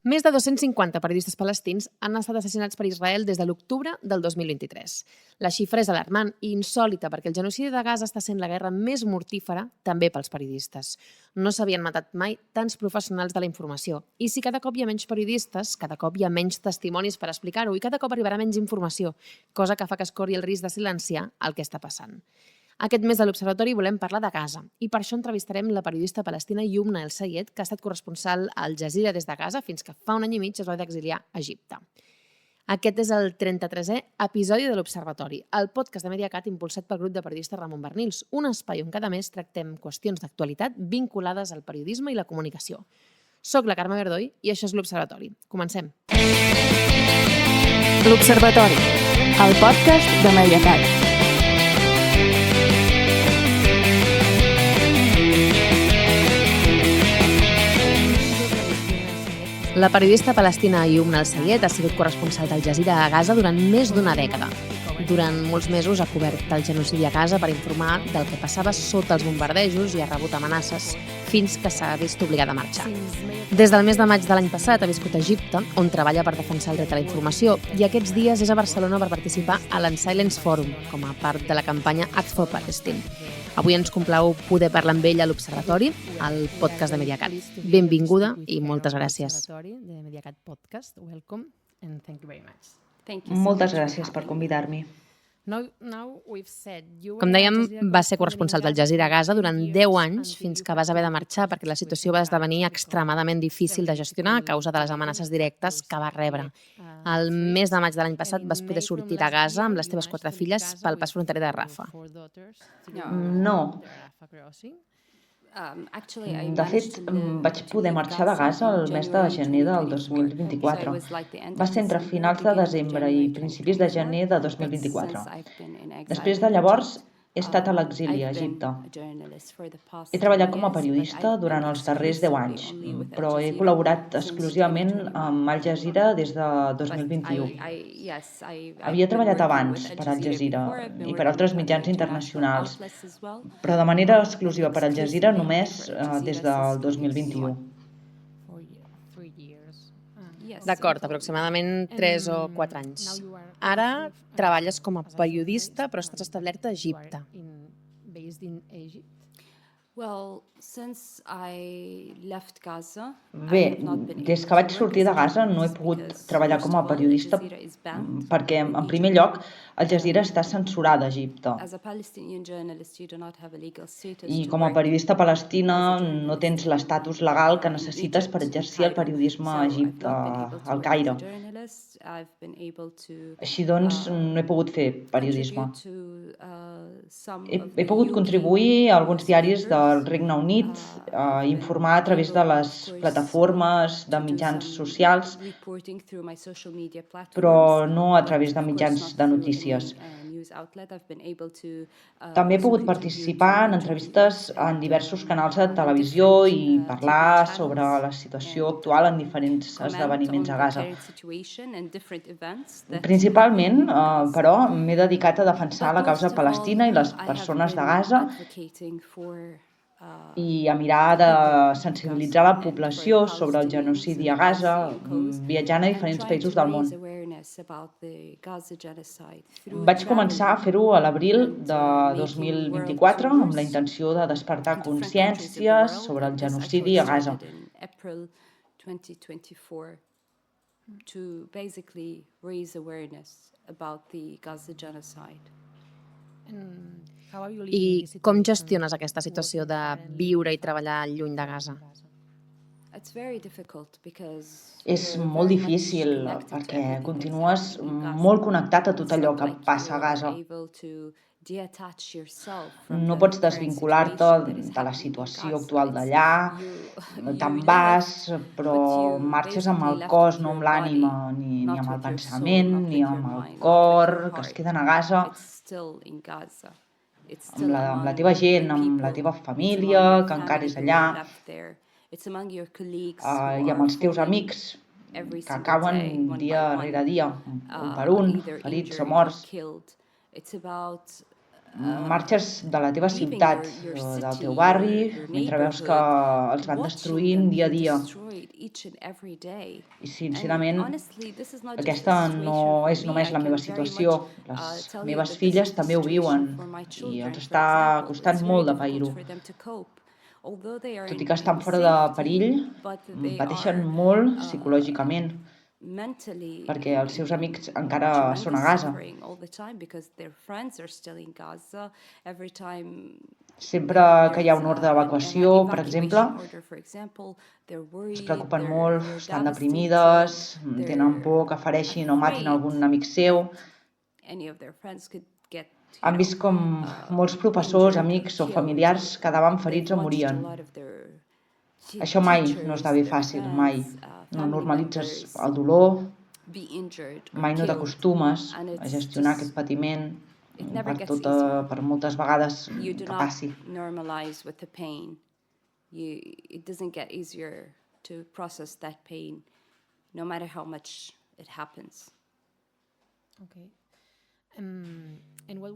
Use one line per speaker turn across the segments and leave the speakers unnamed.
Més de 250 periodistes palestins han estat assassinats per Israel des de l'octubre del 2023. La xifra és alarmant i insòlita perquè el genocidi de Gaza està sent la guerra més mortífera també pels periodistes. No s'havien matat mai tants professionals de la informació. I si cada cop hi ha menys periodistes, cada cop hi ha menys testimonis per explicar-ho i cada cop arribarà menys informació, cosa que fa que es corri el risc de silenciar el que està passant. Aquest mes de l'Observatori volem parlar de Gaza i per això entrevistarem la periodista palestina Yumna El Sayed, que ha estat corresponsal a Al Jazeera des de Gaza fins que fa un any i mig es va d'exiliar a Egipte. Aquest és el 33è episodi de l'Observatori, el podcast de Mediacat impulsat pel grup de periodistes Ramon Bernils, un espai on cada mes tractem qüestions d'actualitat vinculades al periodisme i la comunicació. Soc la Carme Verdoi i això és l'Observatori. Comencem.
L'Observatori, el podcast de Mediacat.
La periodista palestina Yumna El Sayed ha sigut corresponsal d'Al Jazeera a Gaza durant més d'una dècada. Durant molts mesos ha cobert el genocidi a Gaza per informar del que passava sota els bombardejos i ha rebut amenaces fins que s'ha vist obligada a marxar. Des del mes de maig de l'any passat ha viscut a Egipte, on treballa per defensar el dret a la informació, i aquests dies és a Barcelona per participar a l'Unsilence Forum, com a part de la campanya Act for Palestine. Avui ens complau poder parlar amb ell a l'Observatori, al podcast de Mediacat. Benvinguda i moltes gràcies.
Moltes gràcies per convidar-me.
Com dèiem, vas ser corresponsal d'Al Jazeera a Gaza durant 10 anys fins que vas haver de marxar perquè la situació va esdevenir extremadament difícil de gestionar a causa de les amenaces directes que vas rebre. El mes de maig de l'any passat vas poder sortir a Gaza amb les teves 4 filles pel pas fronterer de Rafah.
No. De fet, vaig poder marxar de Gaza el mes de gener del 2024. Va ser entre finals de desembre i principis de gener de 2024. Després de llavors, he estat a l'exili a Egipte. He treballat com a periodista durant els darrers 10 anys, però he col·laborat exclusivament amb Al Jazeera des de 2021. Havia treballat abans per Al Jazeera i per altres mitjans internacionals, però de manera exclusiva per Al Jazeera només des del 2021.
D'acord, aproximadament 3 o 4 anys. Ara treballes com a periodista, però estàs establerta a Egipte.
Bé, des que vaig sortir de Gaza no he pogut treballar com a periodista perquè, en primer lloc, Al Jazeera està censurada a Egipte. I com a periodista palestina no tens l'estatus legal que necessites per exercir el periodisme a Egipte, al Caire. Així doncs, no he pogut fer periodisme. He pogut contribuir a alguns diaris del Regne Unit, informar a través de les plataformes de mitjans socials, però no a través de mitjans de notícies. També he pogut participar en entrevistes en diversos canals de televisió i parlar sobre la situació actual en diferents esdeveniments a Gaza. Principalment, però, m'he dedicat a defensar la causa palestina i les persones de Gaza i a mirar de sensibilitzar la població sobre el genocidi a Gaza, viatjant a diferents països del món. Vaig començar a fer-ho a l'abril de 2024 amb la intenció de despertar consciència sobre el genocidi a Gaza.
I com gestiones aquesta situació de viure i treballar lluny de Gaza?
És molt difícil perquè continues molt connectat a tot allò que passa a Gaza. No pots desvincular-te de la situació actual d'allà, te'n vas, però marxes amb el cos, no amb l'ànima, ni amb el pensament, ni amb el cor, que es queden a Gaza, amb la teva gent, amb la teva família, que encara és allà, i amb els teus amics, que cauen dia rere dia, un per un, ferits o morts. marxes de la teva ciutat, del teu barri, mentre veus que els van destruint dia a dia. I sincerament, aquesta no és només la meva situació. Les meves filles també ho viuen i els està costant molt de pair-ho. Tot i que estan fora de perill, pateixen molt psicològicament, perquè els seus amics encara són a Gaza. Sempre que hi ha una ordre d'evacuació, per exemple, es preocupen molt, estan deprimides, tenen por que fereixin o matin algun amic seu. Han vist com molts professors, amics o familiars quedaven ferits o morien. Això mai no esdevé fàcil, mai. No normalitzes el dolor, mai no t'acostumes a gestionar aquest patiment per moltes vegades que passi.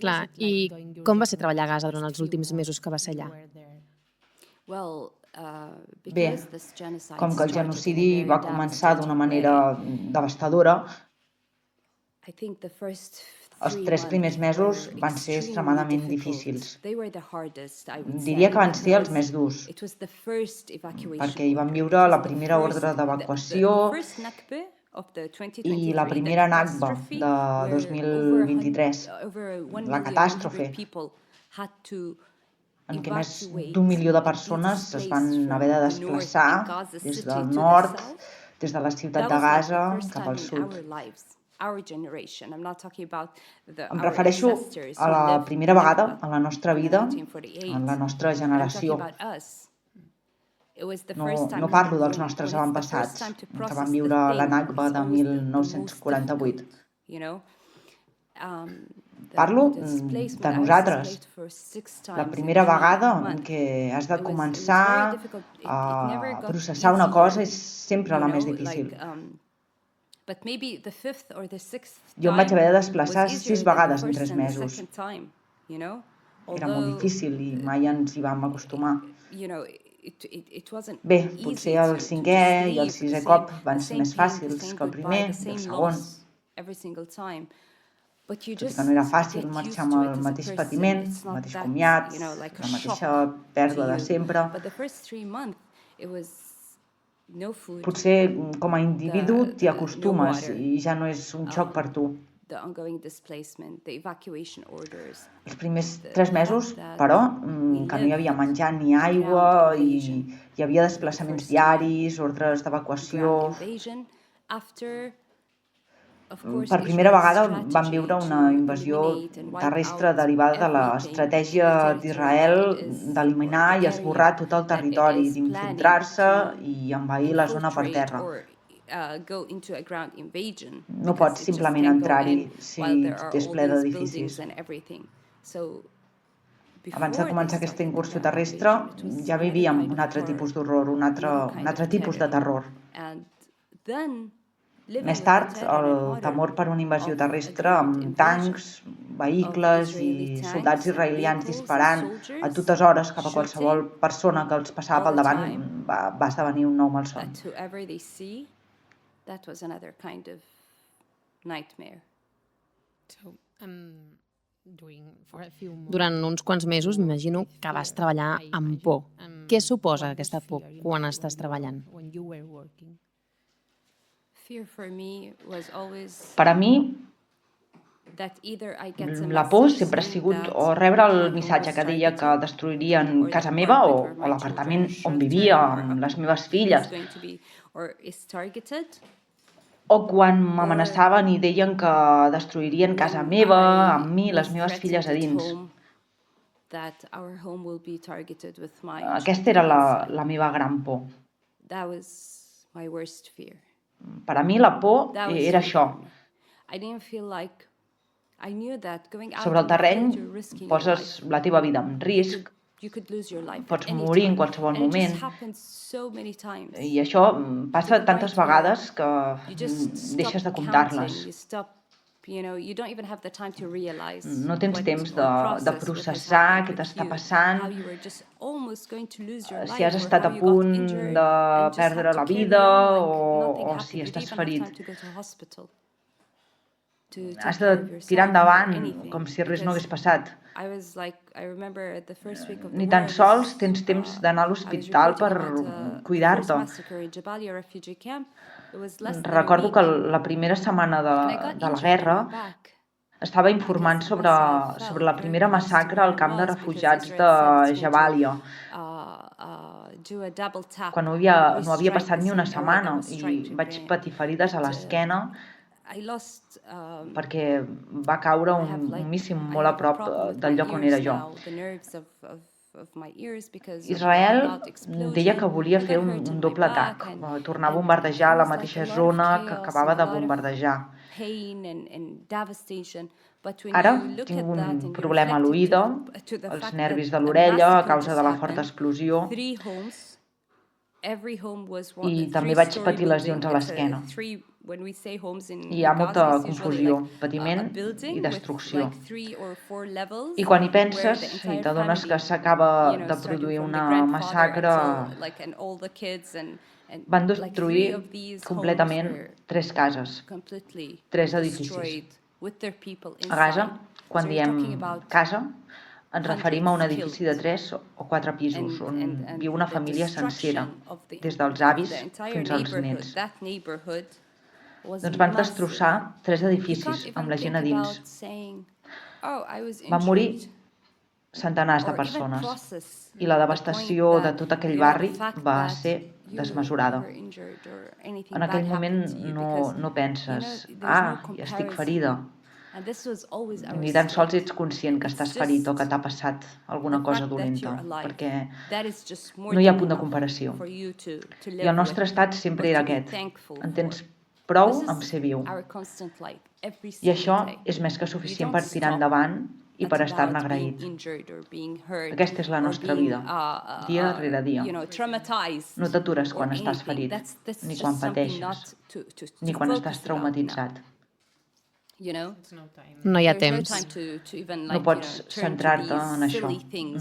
Clar, i com va ser treballar a Gaza durant els últims mesos que va ser allà?
Bé, com que el genocidi va començar d'una manera devastadora, els 3 primers mesos van ser extremadament difícils. Diria que van ser els més durs, perquè hi van viure la primera ordre d'evacuació i la primera Nakba de 2023, la catàstrofe, en què més d'1 milió de persones es van haver de desplaçar des del nord, des de la ciutat de Gaza, cap al sud. Em refereixo a la primera vegada en la nostra vida, en la nostra generació. No parlo dels nostres avantpassats, que van viure la Nakba de 1948. Parlo de nosaltres. La primera vegada que has de començar a processar una cosa és sempre la més difícil. Jo em vaig haver de desplaçar 6 vegades en 3 mesos. Era molt difícil i mai ens hi vam acostumar. Bé, potser el 5è i el 6è cop van ser més fàcils que el primer i el segon. Tot i que no era fàcil marxar amb el mateix patiment, el mateix comiat, la mateixa pèrdua de sempre. Potser com a individu t'hi acostumes i ja no és un xoc per tu. Els primers 3 mesos, però, que no hi havia menjar ni aigua i hi havia desplaçaments diaris, ordres d'evacuació. Per primera vegada vam viure una invasió terrestre derivada de l'estratègia d'Israel d'eliminar i esborrar tot el territori, d'infiltrar-se i envair la zona per terra. No pots simplement entrar-hi si és ple d'edificis. Abans de començar aquesta incursió terrestre ja vivíem un altre tipus d'horror, un altre tipus de terror. Més tard, el temor per una invasió terrestre amb tancs, vehicles i soldats israelians disparant a totes hores cap a qualsevol persona que els passava pel davant va esdevenir un nou malson.
Durant uns quants mesos m'imagino que vas treballar amb por. Què suposa aquesta por quan estàs treballant?
Per a mi, la por sempre ha sigut o rebre el missatge que deia que destruirien casa meva o l'apartament on vivia amb les meves filles, o quan m'amenaçaven i deien que destruirien casa meva, amb mi i les meves filles a dins. Aquesta era la meva gran por. Per a mi la por era això. Sobre el terreny poses la teva vida en risc, pots morir en qualsevol moment. I això passa tantes vegades que deixes de comptar-les. No tens temps de processar què t'està passant, si has estat a punt de perdre la vida o si estàs ferit. Has de tirar endavant com si res no hagués passat. Ni tan sols tens temps d'anar a l'hospital per cuidar-te. Recordo que la primera setmana de la guerra estava informant sobre la primera massacre al camp de refugiats de Jabalia, quan no havia passat ni una setmana i vaig patir ferides a l'esquena perquè va caure un míssil molt a prop del lloc on era jo. Israel deia que volia fer un doble atac, tornar a bombardejar la mateixa zona que acabava de bombardejar. Ara tinc un problema a l'oïda, els nervis de l'orella a causa de la forta explosió i també vaig patir lesions a l'esquena. Hi ha molta confusió, patiment i destrucció. I quan hi penses i t'adones que s'acaba de produir una massacre, van destruir completament 3 cases, 3 edificis. A Gaza, quan diem casa, ens referim a un edifici de 3 o 4 pisos on viu una família sencera, des dels avis fins als nets. Doncs van destrossar 3 edificis amb la gent a dins. Van morir centenars de persones i la devastació de tot aquell barri va ser desmesurada. En aquell moment no penses, ja estic ferida, ni tan sols ets conscient que estàs ferit o que t'ha passat alguna cosa dolenta, perquè no hi ha punt de comparació. I el nostre estat sempre era aquest. En tens prou amb ser viu. I això és més que suficient per tirar endavant i per estar-ne agraït. Aquesta és la nostra vida, dia rere dia. No t'atures quan estàs ferit, ni quan pateixes, ni quan estàs traumatitzat.
No hi ha temps.
No pots centrar-te en això.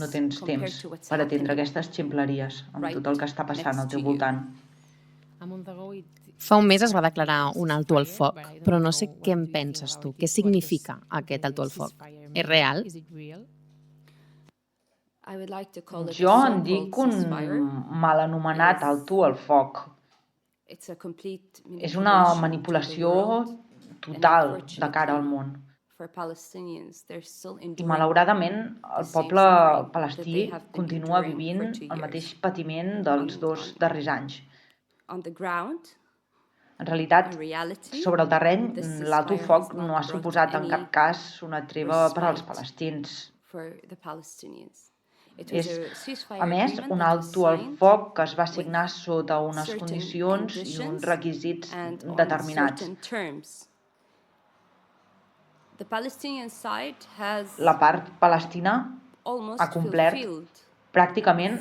No tens temps per atendre aquestes ximpleries amb tot el que està passant al teu voltant.
Fa un mes es va declarar un alto al foc, però no sé què en penses tu. Què significa aquest alto al foc? És real?
Jo en dic un mal anomenat alto al foc. És una manipulació total de cara al món. I malauradament el poble palestí continua vivint el mateix patiment dels 2 darrers anys. En realitat, sobre el terreny, l'alto foc no ha suposat en cap cas una treva per als palestins. És, a més, un alto al foc que es va signar sota unes condicions i uns requisits determinats. La part palestina ha complert pràcticament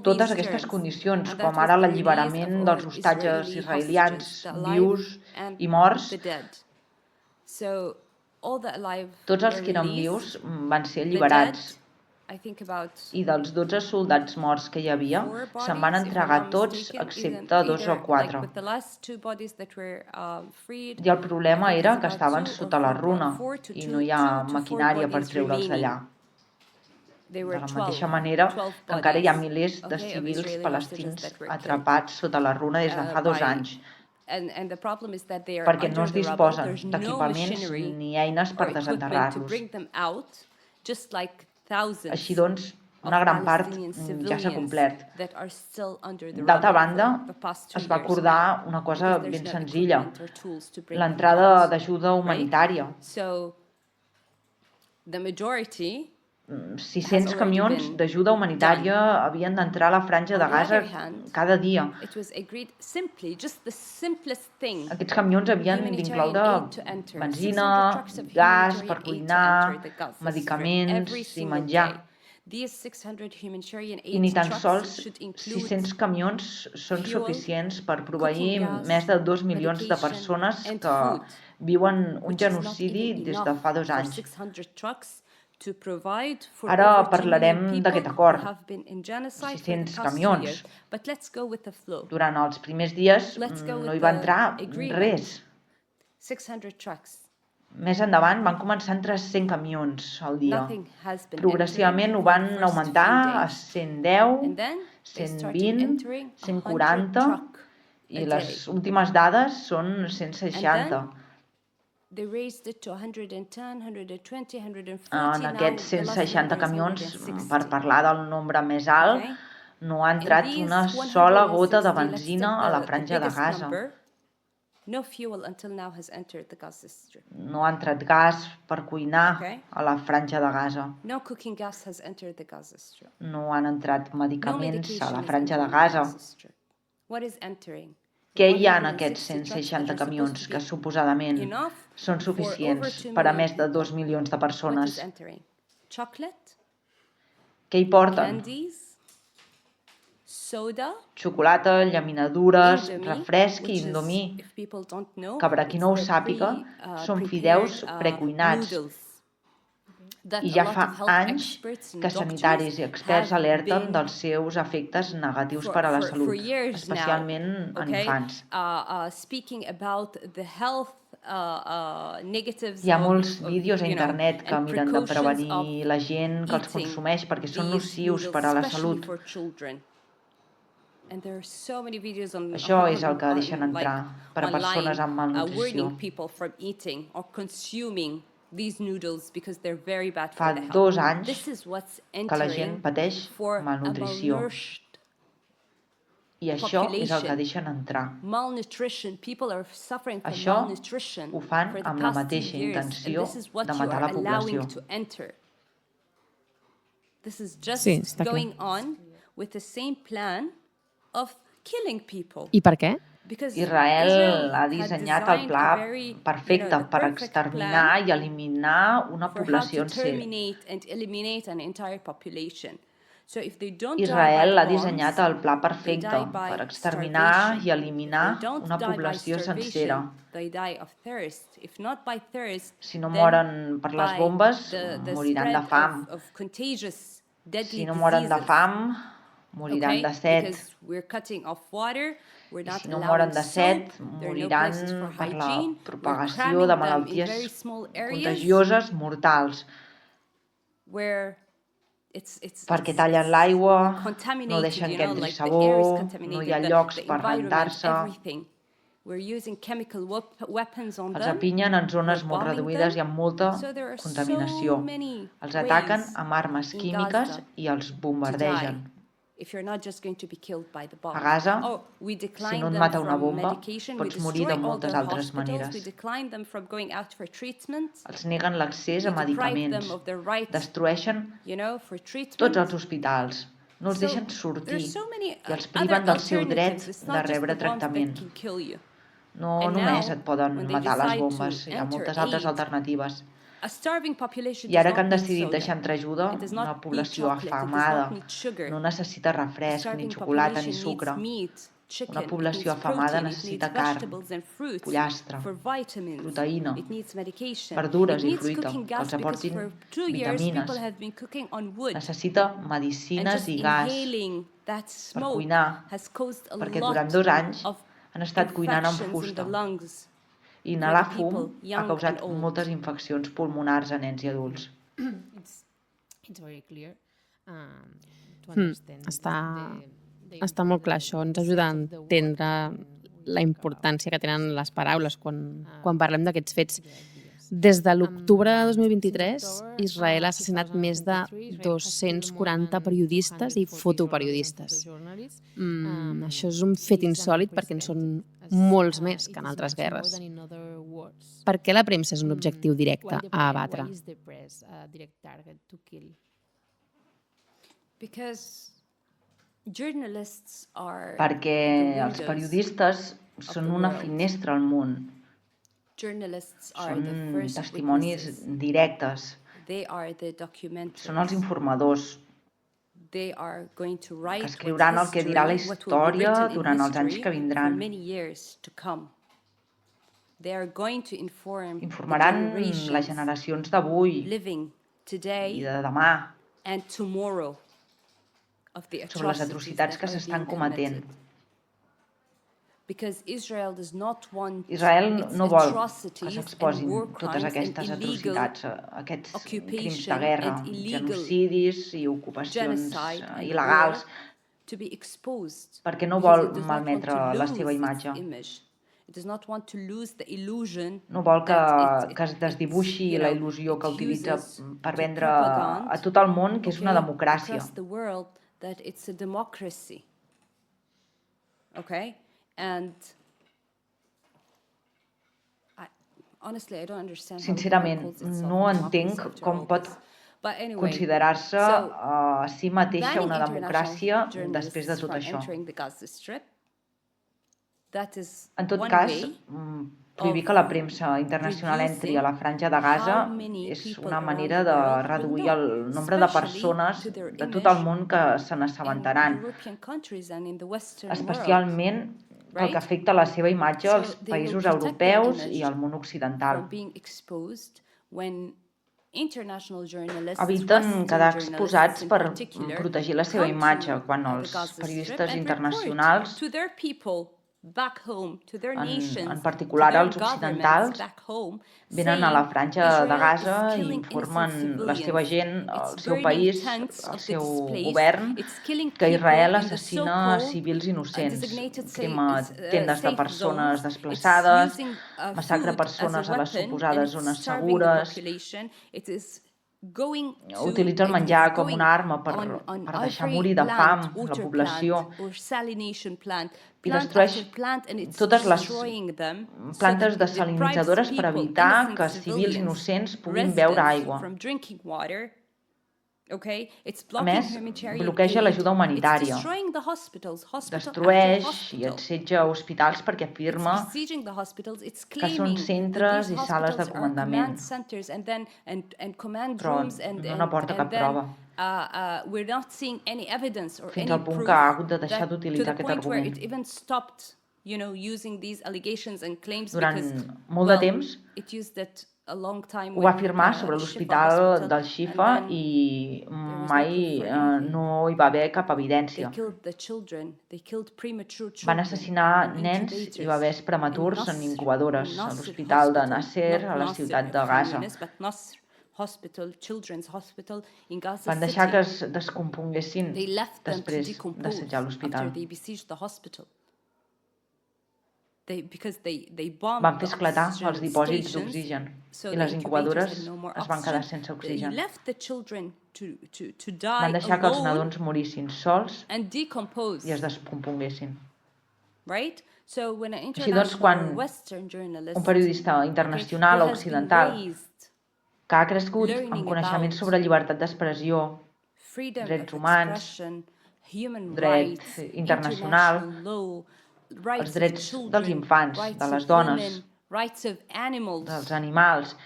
totes aquestes condicions, com ara l'alliberament dels hostatges israelians vius i morts. Tots els que eren vius van ser alliberats i dels 12 soldats morts que hi havia, se'n van entregar tots excepte 2 o 4. I el problema era que estaven sota la runa i no hi ha maquinària per treure'ls d'allà. De la mateixa manera que encara hi ha milers de civils palestins atrapats sota la runa des de fa 2 anys, perquè no es disposen d'equipaments ni eines per desenterrar-los. Així doncs, una gran part ja s'ha complert. D'altra banda, es va acordar una cosa ben senzilla, l'entrada d'ajuda humanitària. 600 camions d'ajuda humanitària havien d'entrar a la franja de Gaza cada dia. Aquests camions havien d'incloure benzina, gas per cuinar, medicaments i menjar. I ni tan sols 600 camions són suficients per proveir més de 2 milions de persones que viuen un genocidi des de fa 2 anys. Ara parlarem d'aquest acord, 600 camions. Durant els primers dies no hi va entrar res. Més endavant van començar a entrar 100 camions al dia. Progressivament ho van augmentar a 110, 120, 140 i les últimes dades són 160. En aquests 160 camions, per parlar del nombre més alt, no ha entrat una sola gota de benzina a la franja de Gaza. No ha entrat gas per cuinar a la franja de Gaza. No han entrat medicaments a la franja de Gaza. Què hi ha en aquests 160 camions que suposadament són suficients per a més de 2 milions de persones? Què hi porten? Xocolata, llaminadures, refresc i Indomie, que per a qui no ho sàpiga, són fideus precuinats. I ja fa anys que sanitaris i experts alerten dels seus efectes negatius per a la salut, especialment en infants. Hi ha molts vídeos a internet que miren de prevenir la gent que els consumeix perquè són nocius per a la salut. Això és el que deixen entrar per a persones amb malnutrició. Fa 2 anys que la gent pateix malnutrició. I això és el que deixen entrar. Això ho fan amb la mateixa intenció de matar la població.
Sí, està clar. I per què?
Israel ha dissenyat el pla perfecte per exterminar i eliminar una població sencera. Israel ha dissenyat el pla perfecte per exterminar i eliminar una població sencera. Si no moren per les bombes, moriran de fam. Si no moren de fam, moriran de set. I si no moren de set, moriran per la propagació de malalties contagioses mortals. Perquè tallen l'aigua, no deixen que entri sabó, no hi ha llocs per rentar-se. Els apinyen en zones molt reduïdes i amb molta contaminació. Els ataquen amb armes químiques i els bombardegen. A Gaza, si no et mata una bomba, pots morir de moltes altres maneres. Els neguen l'accés a medicaments, destrueixen tots els hospitals, no els deixen sortir i els priven del seu dret de rebre tractament. No només et poden matar les bombes, hi ha moltes altres alternatives. I ara que han decidit deixar entrar ajuda, una població afamada no necessita refresc, ni xocolata, ni sucre. Una població afamada necessita carn, pollastre, proteïna, verdures i fruita que els aportin vitamines. Necessita medicines i gas per cuinar, perquè durant 2 anys han estat cuinant amb fusta. Inhalar fum ha causat moltes infeccions pulmonars a nens i adults.
Està molt clar això, ens ajuda a entendre la importància que tenen les paraules quan parlem d'aquests fets. Des de l'octubre de 2023, Israel ha assassinat més de 240 periodistes i fotoperiodistes. Això és un fet insòlit perquè en són molts més que en altres guerres. Per què la premsa és un objectiu directe a abatre?
Perquè els periodistes són una finestra al món. Són testimonis directes. Són els informadors. que escriuran el que dirà la història durant els anys que vindran. Informaran les generacions d'avui i de demà sobre les atrocitats que s'estan cometent. Israel no vol que s'exposin totes aquestes atrocitats, aquests crims de guerra, genocidis i ocupacions il·legals, perquè no vol malmetre la seva imatge. No vol que es desdibuixi la il·lusió que utilitza per vendre a tot el món que és una democràcia. Sincerament, no entenc com pot considerar-se a si mateixa una democràcia després de tot això. En tot cas, prohibir que la premsa internacional entri a la franja de Gaza és una manera de reduir el nombre de persones de tot el món que se n'assabentaran, especialment pel que afecta la seva imatge als països europeus i al món occidental. Eviten quedar exposats per protegir la seva imatge quan els periodistes internacionals, en particular els occidentals, venen a la franja de Gaza i informen la seva gent, el seu país, el seu govern, que Israel assassina civils innocents, crema tendes de persones desplaçades, massacra persones a les suposades zones segures, utilitza el menjar com una arma per deixar morir de fam la població i destrueix totes les plantes desalinitzadores per evitar que civils innocents puguin beure aigua. A més, bloqueja l'ajuda humanitària, destrueix i assetja hospitals perquè afirma que són centres i sales de comandament, però no n'aporta cap prova, fins al punt que ha hagut de deixar d'utilitzar aquest argument. Durant molt de temps, ho va afirmar sobre l'hospital d'Al-Shifa i mai no hi va haver cap evidència. Van assassinar nens i bebès prematurs en incubadores a l'hospital de Nasser, a la ciutat de Gaza. Van deixar que es descomponguessin després d'assetjar l'hospital. Van fer esclatar els dipòsits d'oxigen i les incubadores es van quedar sense oxigen. Van deixar que els nadons morissin sols i es descomponguessin. Així doncs, quan un periodista internacional o occidental que ha crescut amb coneixements sobre llibertat d'expressió, drets humans, dret internacional, els drets dels infants, de les dones, dels animals,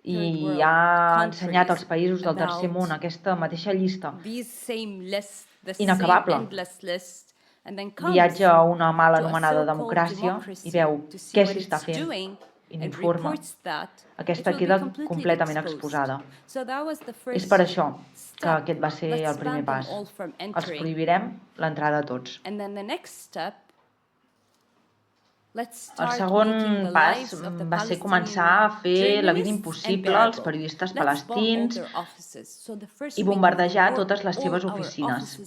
i ha ensenyat als països del tercer món aquesta mateixa llista inacabable. Viatja a una mal anomenada democràcia i veu què s'hi està fent i n'informa. Aquesta queda completament exposada. És per això que aquest va ser el primer pas. Els prohibirem l'entrada a tots. El segon pas va ser començar a fer la vida impossible als periodistes palestins i bombardejar totes les seves oficines.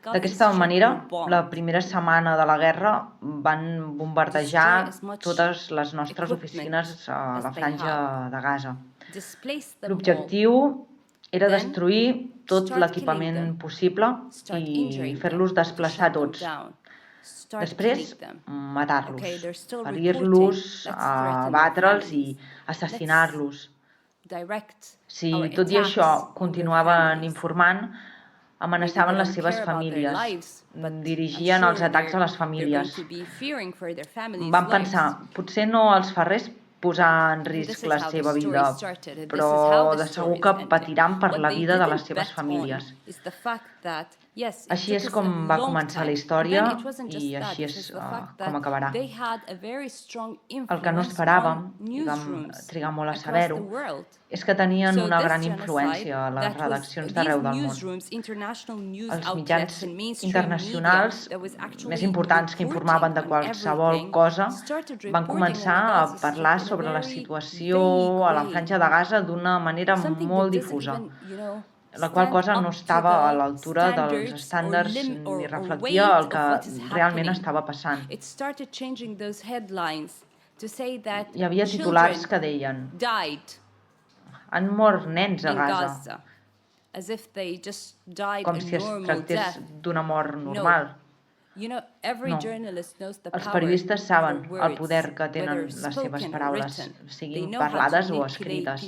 D'aquesta manera, la primera setmana de la guerra van bombardejar totes les nostres oficines a la franja de Gaza. L'objectiu era destruir tot l'equipament possible i fer-los desplaçar tots. Després, matar-los, ferir-los, abatre'ls i assassinar-los. Si tot i això continuaven informant, amenaçaven les seves famílies, dirigien els atacs a les famílies. Van pensar, potser no els fa res posar en risc la seva vida, però de segur que patiran per la vida de les seves famílies. Així és com va començar la història i així és com acabarà. El que no esperàvem, i vam trigar molt a saber-ho, és que tenien una gran influència a les redaccions d'arreu del món. Els mitjans internacionals més importants que informaven de qualsevol cosa van començar a parlar sobre la situació a la Franja de Gaza d'una manera molt difusa, la qual cosa no estava a l'altura dels estàndards ni reflectia el que realment estava passant. Hi havia titulars que deien «Han mort nens a Gaza», com si es tractés d'una mort normal. No, els periodistes saben el poder que tenen les seves paraules, siguin parlades o escrites.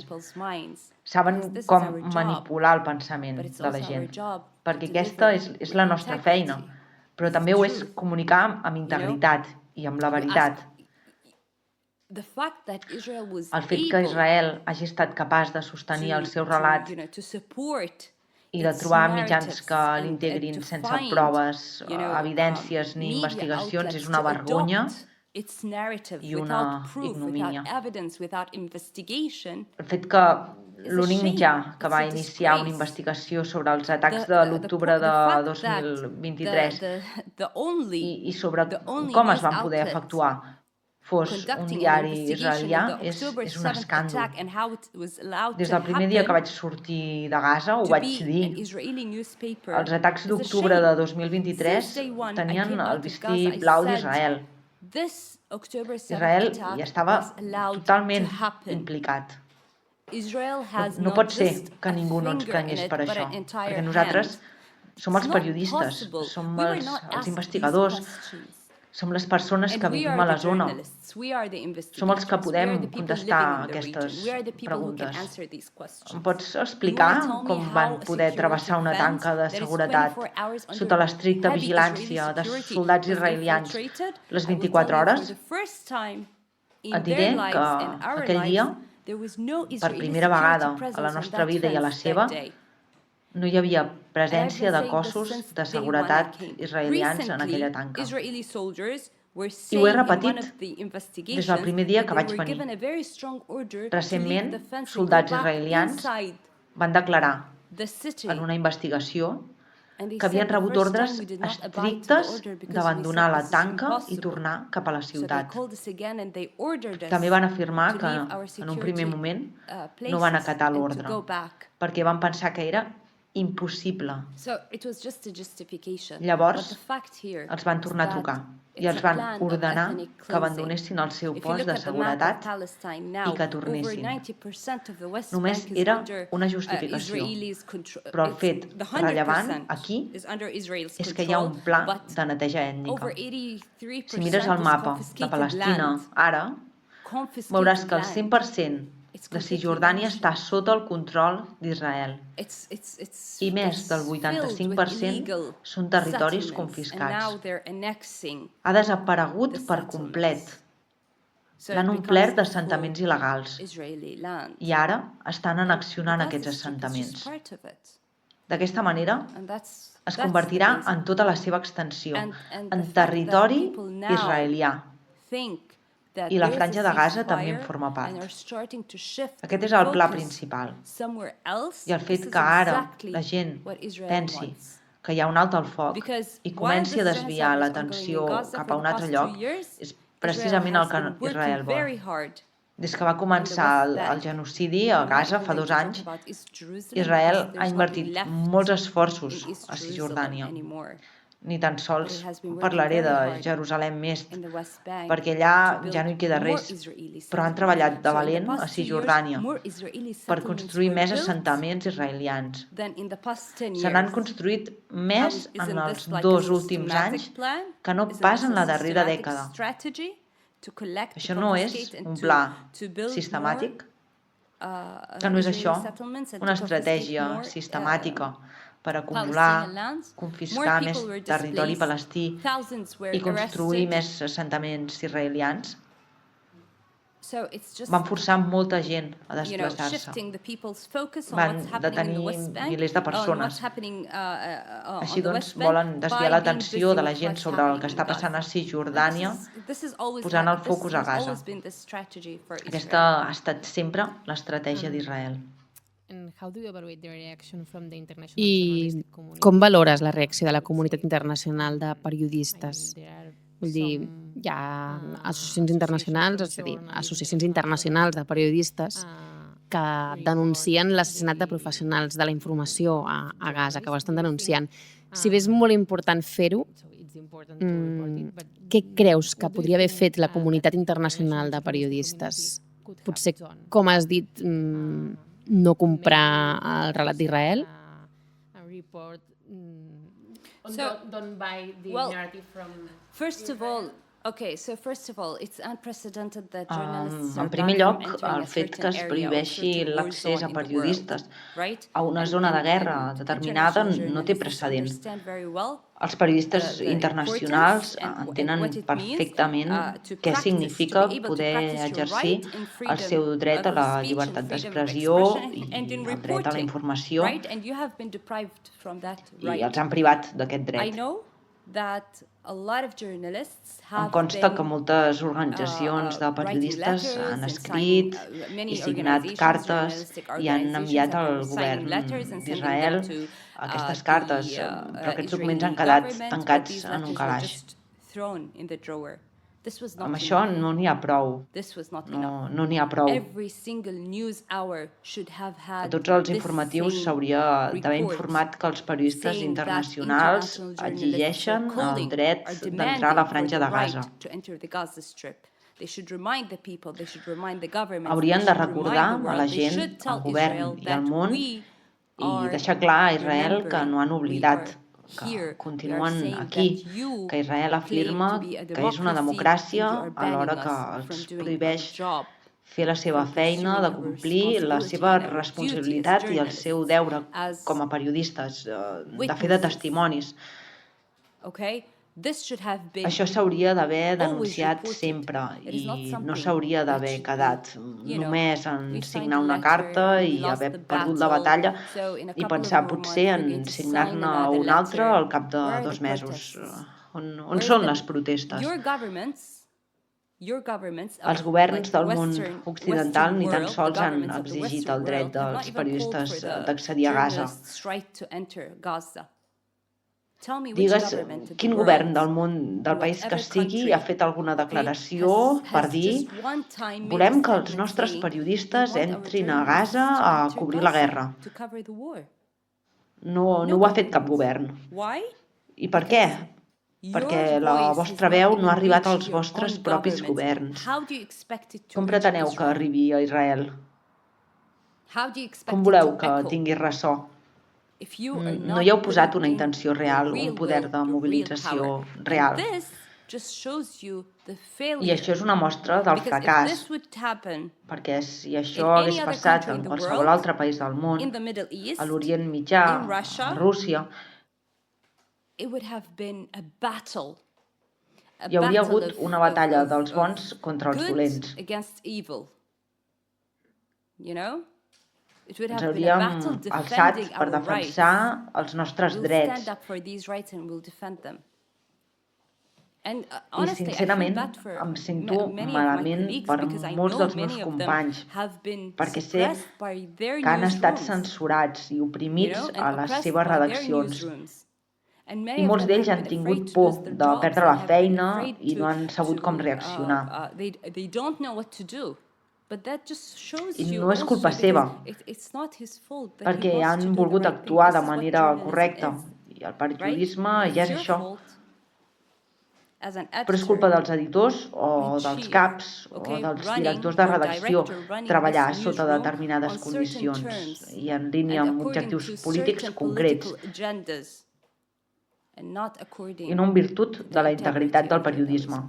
Saben com manipular el pensament de la gent, perquè aquesta és la nostra feina, però també ho és comunicar amb integritat i amb la veritat. El fet que Israel hagi estat capaç de sostenir el seu relat i de trobar mitjans que l'integrin sense proves, evidències ni investigacions és una vergonya i una ignomínia. El fet que l'únic mitjà que va iniciar una investigació sobre els atacs de l'octubre de 2023 i sobre com es van poder efectuar fos un diari israelià és un escàndol. Des del primer dia que vaig sortir de Gaza ho vaig dir. Els atacs d'octubre de 2023 tenien el vestit blau d'Israel. Israel hi estava totalment implicat. No pot ser que ningú no ens prenyés per això, perquè nosaltres som els periodistes, som els investigadors, som les persones que vivim a la zona. Som els que podem contestar aquestes preguntes. Em pots explicar com van poder travessar una tanca de seguretat sota l'estricta vigilància de soldats israelians les 24 hores? Et diré que aquell dia, per primera vegada a la nostra vida i a la seva, no hi havia presència de cossos de seguretat israelians en aquella tanca. I ho he repetit des del primer dia que vaig venir. Recentment, soldats israelians van declarar en una investigació que havien rebut ordres estrictes d'abandonar la tanca i tornar cap a la ciutat. També van afirmar que en un primer moment no van acatar l'ordre, perquè van pensar que era impossible. Llavors, els van tornar a trucar i els van ordenar que abandonessin el seu post de seguretat i que tornessin. Només era una justificació, però el fet rellevant aquí és que hi ha un pla de neteja ètnica. Si mires el mapa de Palestina ara, veuràs que el 100% de Cisjordània està sota el control d'Israel i més del 85% són territoris confiscats. Ha desaparegut per complet. L'han omplert d'assentaments il·legals i ara estan annexionant aquests assentaments. D'aquesta manera es convertirà en tota la seva extensió, en territori israelià. I la Franja de Gaza també en forma part. Aquest és el pla principal. I el fet que ara la gent pensi que hi ha un alt al foc i comenci a desviar l'atenció cap a un altre lloc és precisament el que Israel vol. Des que va començar el genocidi a Gaza fa 2 anys, Israel ha invertit molts esforços a Cisjordània. Ni tan sols parlaré de Jerusalem Est, perquè allà ja no hi queda res, però han treballat de valent a Cisjordània per construir més assentaments israelians. Se n'han construït més en els 2 últims anys que no pas en la darrera dècada. Això no és un pla sistemàtic? Que no és això? Una estratègia sistemàtica per acumular, confiscar més territori palestí i construir més assentaments israelians? van forçar molta gent a desplaçar-se. Van detenir milers de persones. Així doncs, volen desviar l'atenció de la gent sobre el que està passant a Cisjordània, posant el focus a Gaza. Aquesta ha estat sempre l'estratègia d'Israel.
I com valores la reacció de la comunitat internacional de periodistes? Vull dir, hi ha associacions internacionals, és a dir, associacions internacionals de periodistes que denuncien l'assassinat de professionals de la informació a Gaza, que ho estan denunciant. Si bé és molt important fer-ho, què creus que podria haver fet la comunitat internacional de periodistes? Potser, com has dit, no comprar el relat d'Israel? Don't buy the narrative from...
First of all, it's unprecedented that journalists
En primer lloc, el fet que es prohibeixi l'accés a periodistes a una zona de guerra determinada no té precedent. Els periodistes internacionals entenen perfectament què significa poder exercir el seu dret a la llibertat d'expressió i el dret a la informació, i els han privat d'aquest dret. Em consta que moltes organitzacions de periodistes han escrit i signat cartes i han enviat al govern d'Israel aquestes cartes, però aquests documents han quedat tancats en un calaix. Amb això no n'hi ha prou. No n'hi ha prou. A tots els informatius s'hauria d'haver informat que els periodistes internacionals exigeixen el dret d'entrar a la franja de Gaza. Haurien de recordar a la gent, al govern i al món i deixar clar a Israel que no han oblidat, que continuen aquí, que Israel afirma que és una democràcia alhora que els prohibeix fer la seva feina, de complir la seva responsabilitat i el seu deure com a periodistes, de fer de testimonis. Això s'hauria d'haver denunciat sempre i no s'hauria d'haver quedat només en signar una carta i haver perdut la batalla i pensar potser en signar-ne una altra al cap de 2 mesos. On són les protestes? Els governs del món occidental ni tan sols han exigit el dret dels periodistes d'accedir a Gaza. Digues, quin govern del món, del país que sigui, ha fet alguna declaració per dir volem que els nostres periodistes entrin a Gaza a cobrir la guerra? No ho ha fet cap govern. I per què? Perquè la vostra veu no ha arribat als vostres propis governs. Com preteneu que arribi a Israel? Com voleu que tingui ressò? No hi heu posat una intenció real, un poder de mobilització real. I això és una mostra del fracàs, perquè si això hagués passat en qualsevol altre país del món, a l'Orient Mitjà, a Rússia, hi hauria hagut una batalla dels bons contra els dolents. Ens hauríem alçat per defensar els nostres drets. I sincerament em sento malament per molts dels meus companys, perquè sé que han estat censurats i oprimits a les seves redaccions. I molts d'ells han tingut por de perdre la feina i no han sabut com reaccionar. I no és culpa seva, perquè han volgut actuar de manera correcta, i el periodisme ja és això. Però és culpa dels editors o dels caps o dels directors de redacció treballar sota determinades condicions i en línia amb objectius polítics concrets i no en virtut de la integritat del periodisme.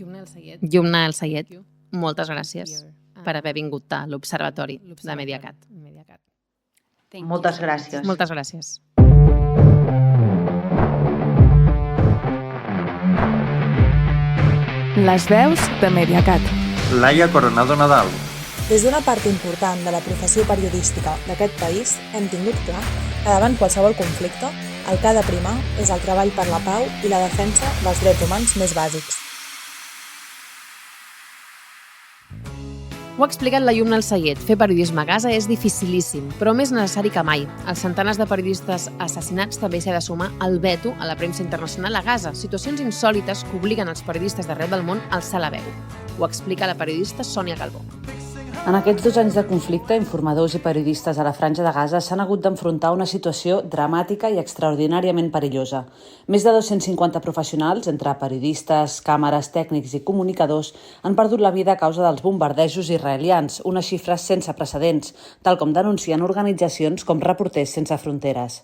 Yumna El Sayed, moltes gràcies per haver vingut a l'Observatori de Mediacat.
Moltes gràcies.
Moltes gràcies.
Les veus de Mediacat.
Laia Coronado Nadal.
Des d'una part important de la professió periodística d'aquest país hem tingut clar que davant qualsevol conflicte el que ha de primar és el treball per la pau i la defensa dels drets humans més bàsics.
Ho ha explicat la Yumna El-Sayed. Fer periodisme a Gaza és dificilíssim, però més necessari que mai. Als centenars de periodistes assassinats també s'ha de sumar el veto a la premsa internacional a Gaza, situacions insòlites que obliguen els periodistes d'arreu del món a alçar la veu. Ho explica la periodista Sònia Calbó.
En aquests 2 anys de conflicte, informadors i periodistes a la Franja de Gaza s'han hagut d'enfrontar a una situació dramàtica i extraordinàriament perillosa. Més de 250 professionals, entre periodistes, càmeres, tècnics i comunicadors, han perdut la vida a causa dels bombardejos israelians, una xifra sense precedents, tal com denuncien organitzacions com Reporters Sense Fronteres.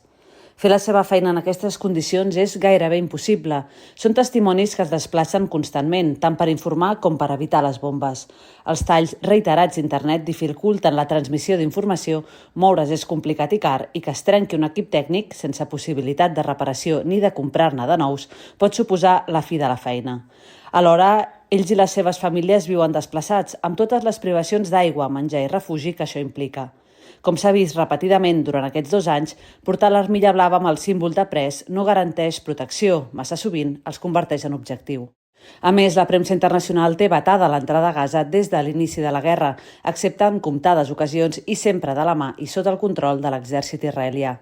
Fer la seva feina en aquestes condicions és gairebé impossible. Són testimonis que es desplacen constantment, tant per informar com per evitar les bombes. Els talls reiterats d'internet dificulten la transmissió d'informació, moure's és complicat i car, i que es trenqui un equip tècnic sense possibilitat de reparació ni de comprar-ne de nous pot suposar la fi de la feina. Alhora, ells i les seves famílies viuen desplaçats, amb totes les privacions d'aigua, menjar i refugi que això implica. Com s'ha vist repetidament durant aquests 2 anys, portar l'armilla blava amb el símbol de pres no garanteix protecció, massa sovint els converteix en objectiu. A més, la premsa internacional té vetada l'entrada a Gaza des de l'inici de la guerra, excepte en comptades ocasions i sempre de la mà i sota el control de l'exèrcit israelià.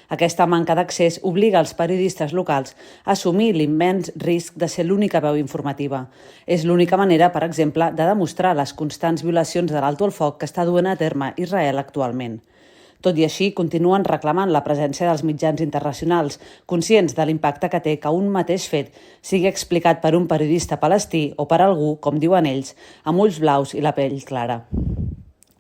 Aquesta manca d'accés obliga els periodistes locals a assumir l'immens risc de ser l'única veu informativa. És l'única manera, per exemple, de demostrar les constants violacions de l'alto el foc que està duent a terme Israel actualment. Tot i així, continuen reclamant la presència dels mitjans internacionals, conscients de l'impacte que té que un mateix fet sigui explicat per un periodista palestí o per algú, com diuen ells, amb ulls blaus i la pell clara.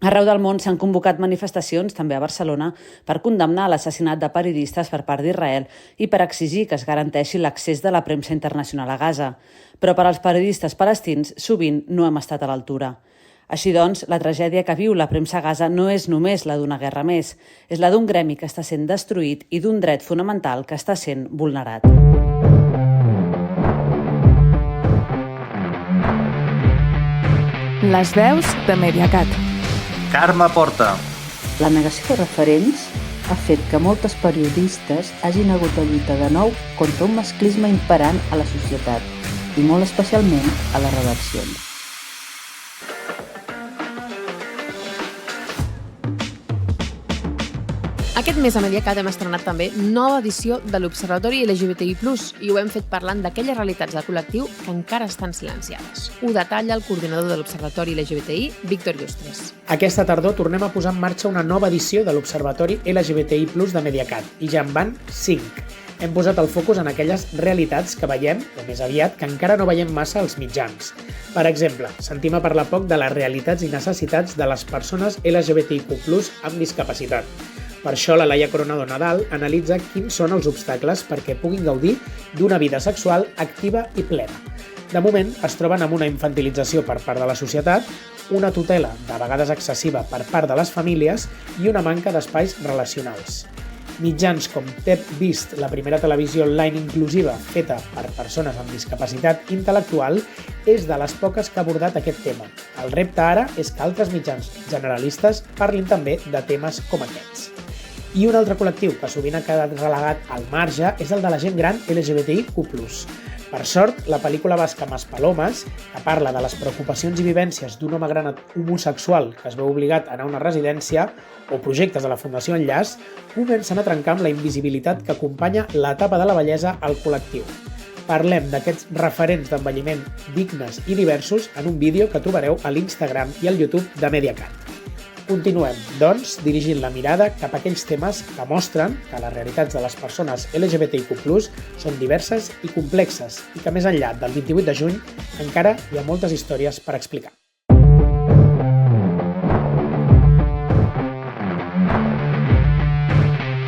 Arreu del món s'han convocat manifestacions, també a Barcelona, per condemnar l'assassinat de periodistes per part d'Israel i per exigir que es garanteixi l'accés de la premsa internacional a Gaza. Però per als periodistes palestins sovint no hem estat a l'altura. Així doncs, la tragèdia que viu la premsa a Gaza no és només la d'una guerra més, és la d'un gremi que està sent destruït i d'un dret fonamental que està sent vulnerat.
Les veus de Mediacat.
Carme Porta.
La negació de referents ha fet que moltes periodistes hagin hagut de lluitar de nou contra un masclisme imperant a la societat i molt especialment a les redaccions.
Aquest mes a Mediacat hem estrenat també nova edició de l'Observatori LGBTI+, i ho hem fet parlant d'aquelles realitats del col·lectiu que encara estan silenciades. Ho detalla el coordinador de l'Observatori LGBTI, Víctor Llustres.
Aquesta tardor tornem a posar en marxa una nova edició de l'Observatori LGBTI+ de Mediacat, i ja en van 5. Hem posat el focus en aquelles realitats que veiem, o més aviat, que encara no veiem massa als mitjans. Per exemple, sentim a parlar poc de les realitats i necessitats de les persones LGBTIQ+ amb discapacitat. Per això la Laia Coronado Nadal analitza quins són els obstacles perquè puguin gaudir d'una vida sexual activa i plena. De moment, es troben amb una infantilització per part de la societat, una tutela de vegades excessiva per part de les famílies i una manca d'espais relacionals. Mitjans com TED Vist, la primera televisió online inclusiva feta per persones amb discapacitat intel·lectual, és de les poques que ha abordat aquest tema. El repte ara és que altres mitjans generalistes parlin també de temes com aquests. I un altre col·lectiu que sovint ha quedat relegat al marge és el de la gent gran LGBTIQ+. Per sort, la pel·lícula basca Maspalomes, que parla de les preocupacions i vivències d'un home gran homosexual que es veu obligat a anar a una residència, o projectes de la Fundació Enllaç, comencen a trencar amb la invisibilitat que acompanya l'etapa de la vellesa al col·lectiu. Parlem d'aquests referents d'envelliment dignes i diversos en un vídeo que trobareu a l'Instagram i al YouTube de Mediacat. Continuem, doncs, dirigint la mirada cap a aquells temes que mostren que les realitats de les persones LGBTIQ+ són diverses i complexes i que més enllà del 28 de juny encara hi ha moltes històries per explicar.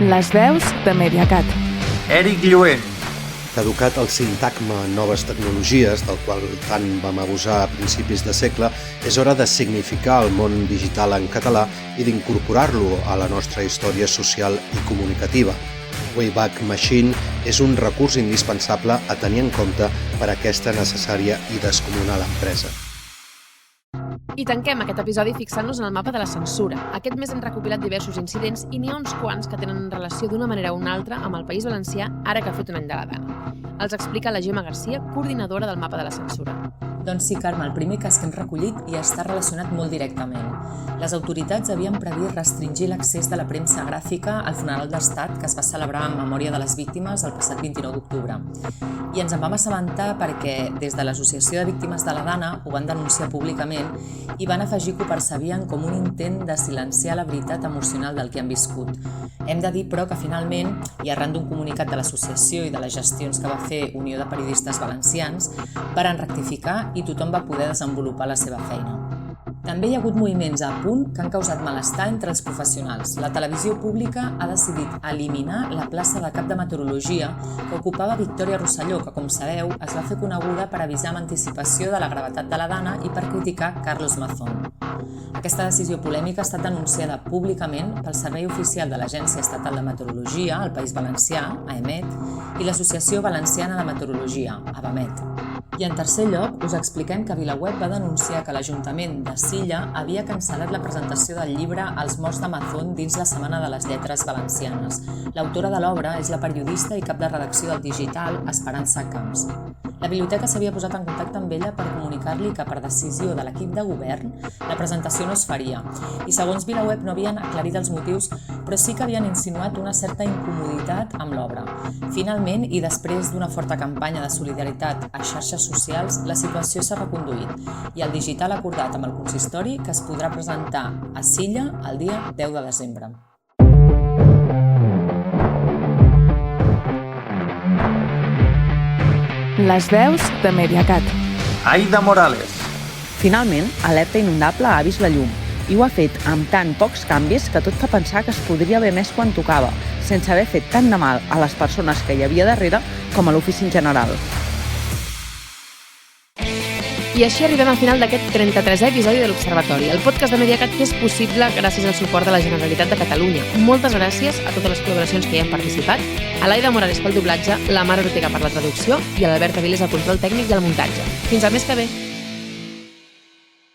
Les veus de Mediacat.
Eric Lluent.
Caducat el sintagma noves tecnologies, del qual tant vam abusar a principis de segle, és hora de significar el món digital en català i d'incorporar-lo a la nostra història social i comunicativa. Wayback Machine és un recurs indispensable a tenir en compte per a aquesta necessària i descomunal empresa.
I tanquem aquest episodi fixant-nos en el mapa de la censura. Aquest mes hem recopilat diversos incidents i n'hi ha uns quants que tenen relació d'una manera o una altra amb el País Valencià ara que ha fet un any de la Dana. Els explica la Gemma Garcia, coordinadora del mapa de la censura.
Doncs sí, Carme, el primer cas que hem recollit hi està relacionat molt directament. Les autoritats havien previst restringir l'accés de la premsa gràfica al funeral d'Estat que es va celebrar en memòria de les víctimes el passat 29 d'octubre. I ens en vam assabentar perquè des de l'Associació de Víctimes de la Dana ho van denunciar públicament i van afegir que ho percebien com un intent de silenciar la veritat emocional del que han viscut. Hem de dir, però, que finalment, i arran d'un comunicat de l'associació i de les gestions que va fer Unió de Periodistes Valencians, varen rectificar i tothom va poder desenvolupar la seva feina. També hi ha hagut moviments a punt que han causat malestar entre els professionals. La televisió pública ha decidit eliminar la plaça de cap de meteorologia que ocupava Victòria Rosselló, que, com sabeu, es va fer coneguda per avisar amb anticipació de la gravetat de la Dana i per criticar Carlos Mazón. Aquesta decisió polèmica ha estat denunciada públicament pel Servei Oficial de l'Agència Estatal de Meteorologia, al País Valencià, AEMET, i l'Associació Valenciana de Meteorologia, AVAMET. I en tercer lloc, us expliquem que VilaWeb va denunciar que l'Ajuntament de Silla havia cancel·lat la presentació del llibre Els morts de Mazón dins la Setmana de les Lletres Valencianes. L'autora de l'obra és la periodista i cap de redacció del Digital, Esperança Camps. La biblioteca s'havia posat en contacte amb ella per comunicar-li que per decisió de l'equip de govern la presentació no es faria i segons VilaWeb no havien aclarit els motius però sí que havien insinuat una certa incomoditat amb l'obra. Finalment, i després d'una forta campanya de solidaritat a xarxes socials, la situació s'ha reconduït i el Digital ha acordat amb el consistori que es podrà presentar a Silla el dia 10 de desembre.
Les veus de Mediacat.
Aida Morales.
Finalment, Alerta Inundable ha vist la llum i ho ha fet amb tan pocs canvis que tot fa pensar que es podria haver més quan tocava, sense haver fet tant de mal a les persones que hi havia darrere com a l'ofici en general.
I així arribem al final d'aquest 33è episodi de l'Observatori, el podcast de Mediacat que és possible gràcies al suport de la Generalitat de Catalunya. Moltes gràcies a totes les col·laboracions que hi han participat, a l'Aida Morales pel doblatge, la Mar Ortega per la traducció i a l'Albert Avilés al control tècnic i al muntatge. Fins al mes que ve!